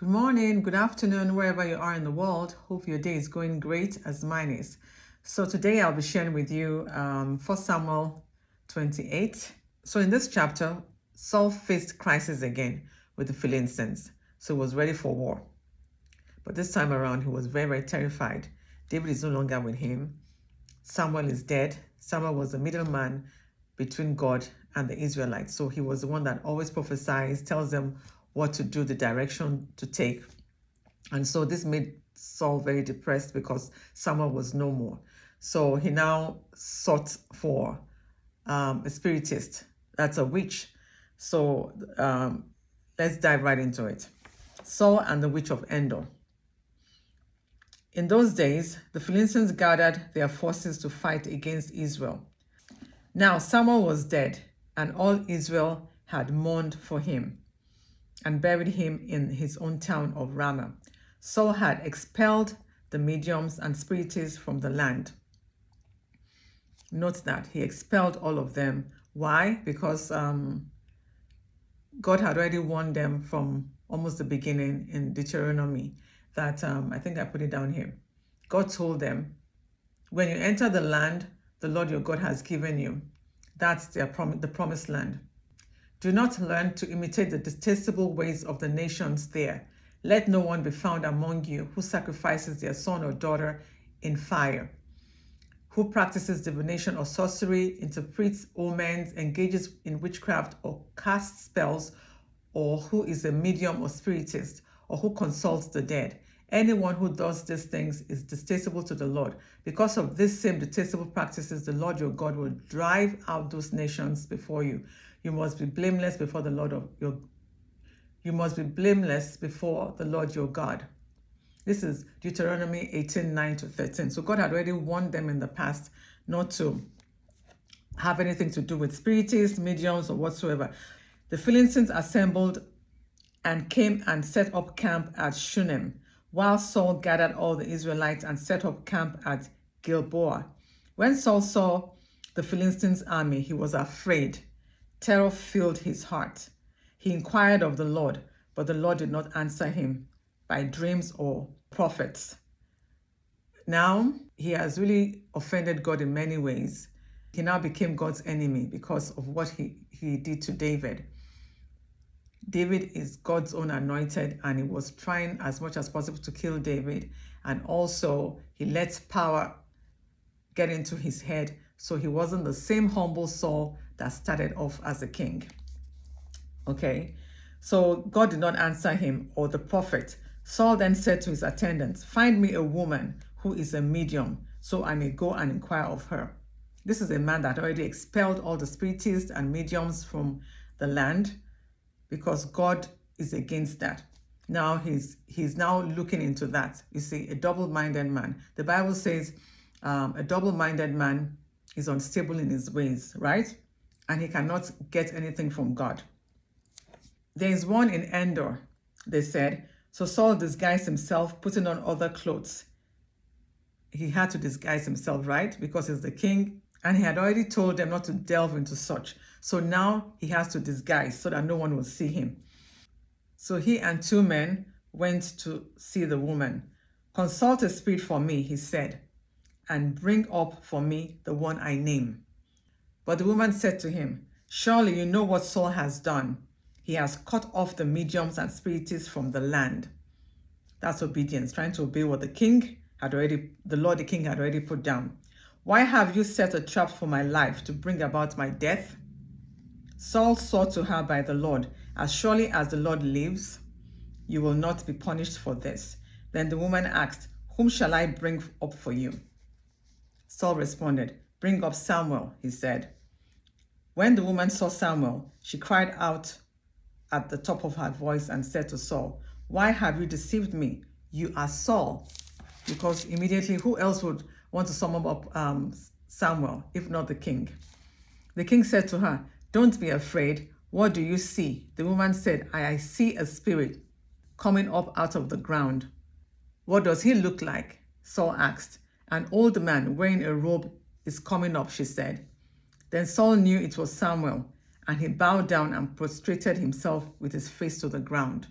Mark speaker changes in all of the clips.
Speaker 1: Good morning, good afternoon, wherever you are in the world. Hope your day is going great as mine is. So today I'll be sharing with you 1 Samuel 28. So in this chapter, Saul faced crisis again with the Philistines. So he was ready for war. But this time around, he was very, very terrified. David is no longer with him. Samuel is dead. Samuel was the middleman between God and the Israelites. So he was the one that always prophesies, tells them what to do, the direction to take. And so this made Saul very depressed because Samuel was no more. So he now sought for a spiritist, that's a witch. So let's dive right into it. Saul and the witch of Endor. In those days, the Philistines gathered their forces to fight against Israel. Now Samuel was dead, and all Israel had mourned for him and buried him in his own town of Ramah. Saul had expelled the mediums and spiritists from the land. Note that he expelled all of them. Why? Because God had already warned them from almost the beginning in Deuteronomy that, I think I put it down here. God told them, when you enter the land the Lord your God has given you, that's the promised land. Do not learn to imitate the detestable ways of the nations there. Let no one be found among you who sacrifices their son or daughter in fire, who practices divination or sorcery, interprets omens, engages in witchcraft or casts spells, or who is a medium or spiritist, or who consults the dead. Anyone who does these things is detestable to the Lord. Because of these same detestable practices, the Lord your God will drive out those nations before you. You must be blameless before the Lord your God. This is Deuteronomy 18:9-13. So God had already warned them in the past not to have anything to do with spiritists, mediums, or whatsoever. The Philistines assembled and came and set up camp at Shunem, while Saul gathered all the Israelites and set up camp at Gilboa. When Saul saw the Philistines' army, he was afraid. Terror filled his heart. He inquired of the Lord, but the Lord did not answer him by dreams or prophets. Now, he has really offended God in many ways. He now became God's enemy because of what he did to David. David is God's own anointed, and he was trying as much as possible to kill David. And also, he lets power get into his head. So he wasn't the same humble Saul that started off as a king. Okay, so God did not answer him or the prophet. Saul then said to his attendants, "Find me a woman who is a medium, so I may go and inquire of her." This is a man that already expelled all the spiritists and mediums from the land, because God is against that. Now he's now looking into that. You see, a double-minded man. The Bible says a double-minded man is unstable in his ways, right? And he cannot get anything from God. There is one in Endor, they said. So Saul disguised himself, putting on other clothes. He had to disguise himself, right? Because he's the king. And he had already told them not to delve into such. So now he has to disguise so that no one will see him. So he and two men went to see the woman. "Consult a spirit for me," he said, "and bring up for me the one I name." But the woman said to him, "Surely you know what Saul has done. He has cut off the mediums and spiritists from the land." That's obedience, trying to obey what the king had already put down. "Why have you set a trap for my life to bring about my death?" Saul swore to her by the Lord, "As surely as the Lord lives, you will not be punished for this." Then the woman asked, "Whom shall I bring up for you?" Saul responded, "Bring up Samuel," he said. When the woman saw Samuel, she cried out at the top of her voice and said to Saul, "Why have you deceived me? You are Saul." Because immediately, who else would want to summon up Samuel, if not the king? The king said to her, "Don't be afraid. What do you see?" The woman said, I see a spirit coming up out of the ground." "What does he look like?" Saul asked. "An old man wearing a robe is coming up," she said. Then Saul knew it was Samuel, and he bowed down and prostrated himself with his face to the ground.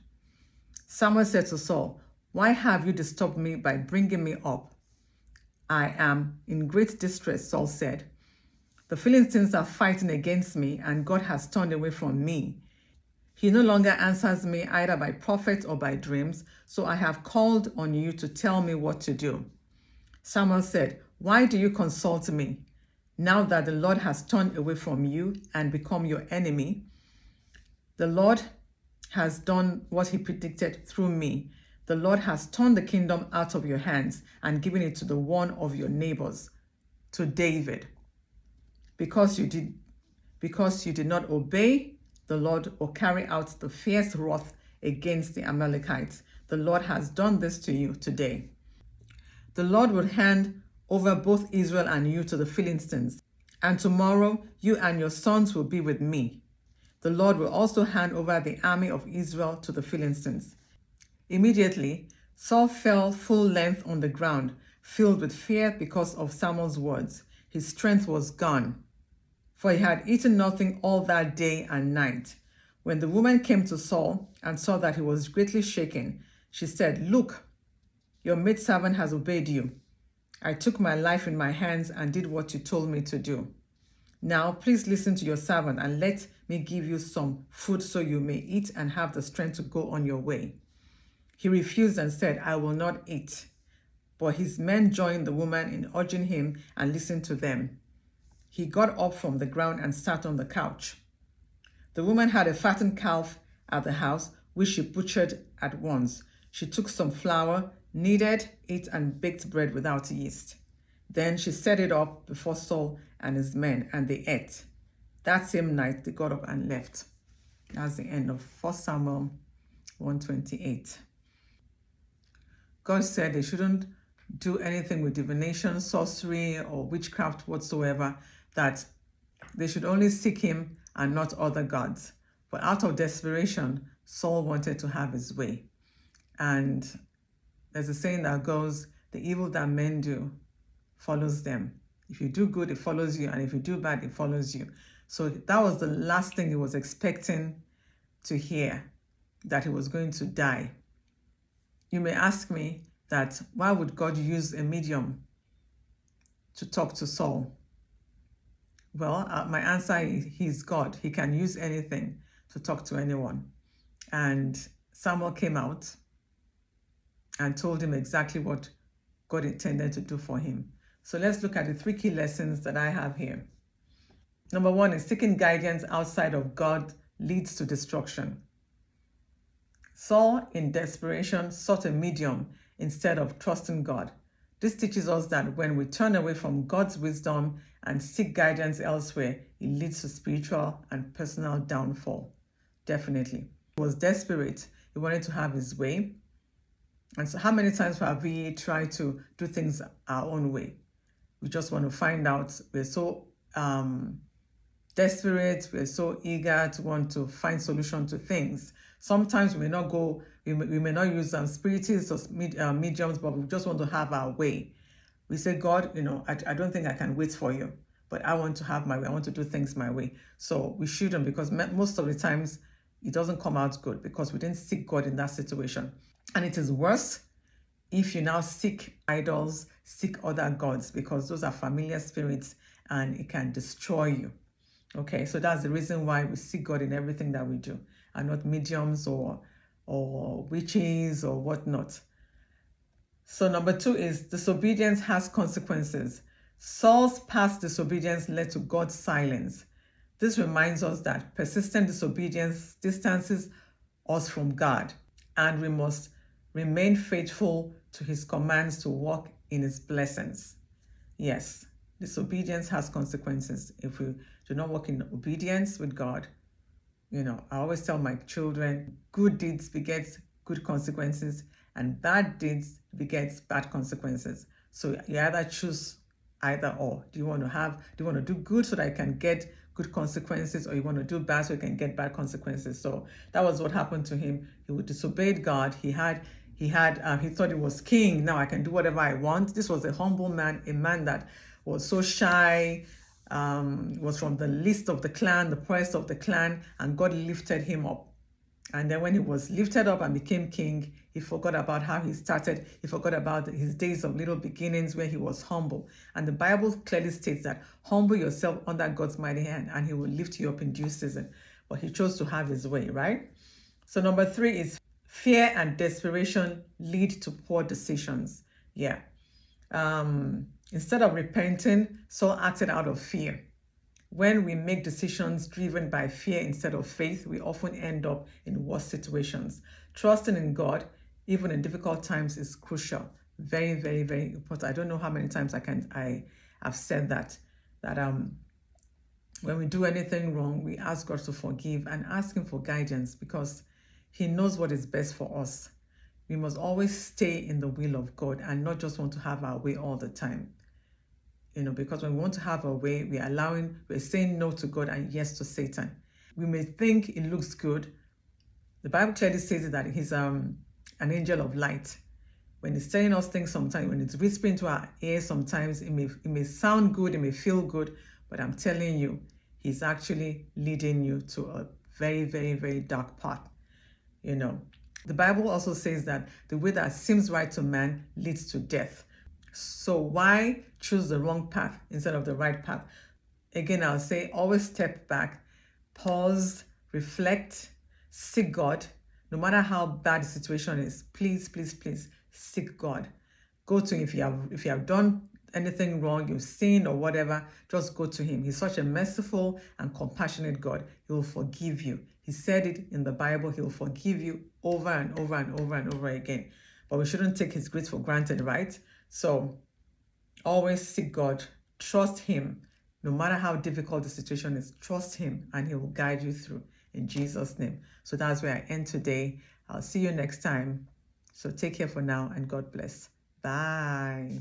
Speaker 1: Samuel said to Saul, "Why have you disturbed me by bringing me up? I am in great distress," Saul said. "The Philistines are fighting against me, and God has turned away from me. He no longer answers me either by prophet or by dreams, so I have called on you to tell me what to do." Samuel said, "Why do you consult me? Now that the Lord has turned away from you and become your enemy, the Lord has done what he predicted through me. The Lord has turned the kingdom out of your hands and given it to the one of your neighbors, to David. Because you did not obey the Lord or carry out the fierce wrath against the Amalekites, the Lord has done this to you today. The Lord will hand over both Israel and you to the Philistines, and tomorrow you and your sons will be with me. The Lord will also hand over the army of Israel to the Philistines." Immediately, Saul fell full length on the ground, filled with fear because of Samuel's words. His strength was gone, for he had eaten nothing all that day and night. When the woman came to Saul and saw that he was greatly shaken, she said, "Look, your maidservant has obeyed you. I took my life in my hands and did what you told me to do. Now, please listen to your servant and let me give you some food so you may eat and have the strength to go on your way." He refused and said, "I will not eat." But his men joined the woman in urging him and listened to them. He got up from the ground and sat on the couch. The woman had a fattened calf at the house, which she butchered at once. She took some flour, kneaded it, and baked bread without yeast. Then she set it up before Saul and his men, and they ate. That same night, they got up and left. That's the end of 1 Samuel 1:28. God said they shouldn't do anything with divination, sorcery, or witchcraft whatsoever, that they should only seek him and not other gods. But out of desperation, Saul wanted to have his way. And there's a saying that goes, "The evil that men do follows them. If you do good, it follows you, and if you do bad, it follows you." So that was the last thing he was expecting to hear, that he was going to die. You may ask me that, why would God use a medium to talk to Saul? Well, my answer is he's God. He can use anything to talk to anyone. And Samuel came out and told him exactly what God intended to do for him. So let's look at the 3 key lessons that I have here. Number 1 is seeking guidance outside of God leads to destruction. Saul, in desperation, sought a medium instead of trusting God. This teaches us that when we turn away from God's wisdom and seek guidance elsewhere, it leads to spiritual and personal downfall. Definitely. He was desperate. He wanted to have his way. And so how many times have we tried to do things our own way? We just want to find out. We're so desperate. We're so eager to want to find solution to things. Sometimes we may not go, we may not use spiritists or mediums, but we just want to have our way. We say, "God, I don't think I can wait for you, but I want to have my way. I want to do things my way." So we shouldn't, because most of the times it doesn't come out good because we didn't seek God in that situation. And it is worse if you now seek idols, seek other gods, because those are familiar spirits and it can destroy you. Okay, so that's the reason why we seek God in everything that we do, and not mediums or witches or whatnot. So number 2 is disobedience has consequences. Saul's past disobedience led to God's silence. This reminds us that persistent disobedience distances us from God, and we must remain faithful to his commands to walk in his blessings. Yes, disobedience has consequences. If we do not walk in obedience with God, I always tell my children, good deeds begets good consequences, and bad deeds begets bad consequences. So you either choose either or. Do you want to do good so that you can get good consequences, or you want to do bad so you can get bad consequences? So that was what happened to him. He disobeyed God. He thought he was king. Now I can do whatever I want. This was a humble man, a man that was so shy, was from the least of the clan, the poorest of the clan, and God lifted him up. And then when he was lifted up and became king, he forgot about how he started. He forgot about his days of little beginnings where he was humble. And the Bible clearly states that humble yourself under God's mighty hand and he will lift you up in due season. But he chose to have his way, right? So number 3 is fear and desperation lead to poor decisions. Yeah. Instead of repenting, Saul acted out of fear. When we make decisions driven by fear instead of faith, we often end up in worse situations. Trusting in God, even in difficult times, is crucial. Very, very, very important. I don't know how many times I have said that when we do anything wrong, we ask God to forgive and ask him for guidance because he knows what is best for us. We must always stay in the will of God and not just want to have our way all the time. Because when we want to have our way, we're saying no to God and yes to Satan. We may think it looks good. The Bible clearly says that he's an angel of light. When he's telling us things sometimes, when it's whispering to our ears sometimes, it may sound good, it may feel good, but I'm telling you, he's actually leading you to a very, very, very dark path. The Bible also says that the way that seems right to man leads to death. So why choose the wrong path instead of the right path? Again, I'll say always step back, pause, reflect, seek God. No matter how bad the situation is, please, please, please seek God. Go to him if you have done anything wrong, you've sinned or whatever, just go to him. He's such a merciful and compassionate God. He will forgive you. He said it in the Bible. He will forgive you over and over and over and over again. But we shouldn't take his grace for granted, right? So always seek God, trust him. No matter how difficult the situation is, trust him and he will guide you through in Jesus' name. So that's where I end today. I'll see you next time. So take care for now and God bless. Bye.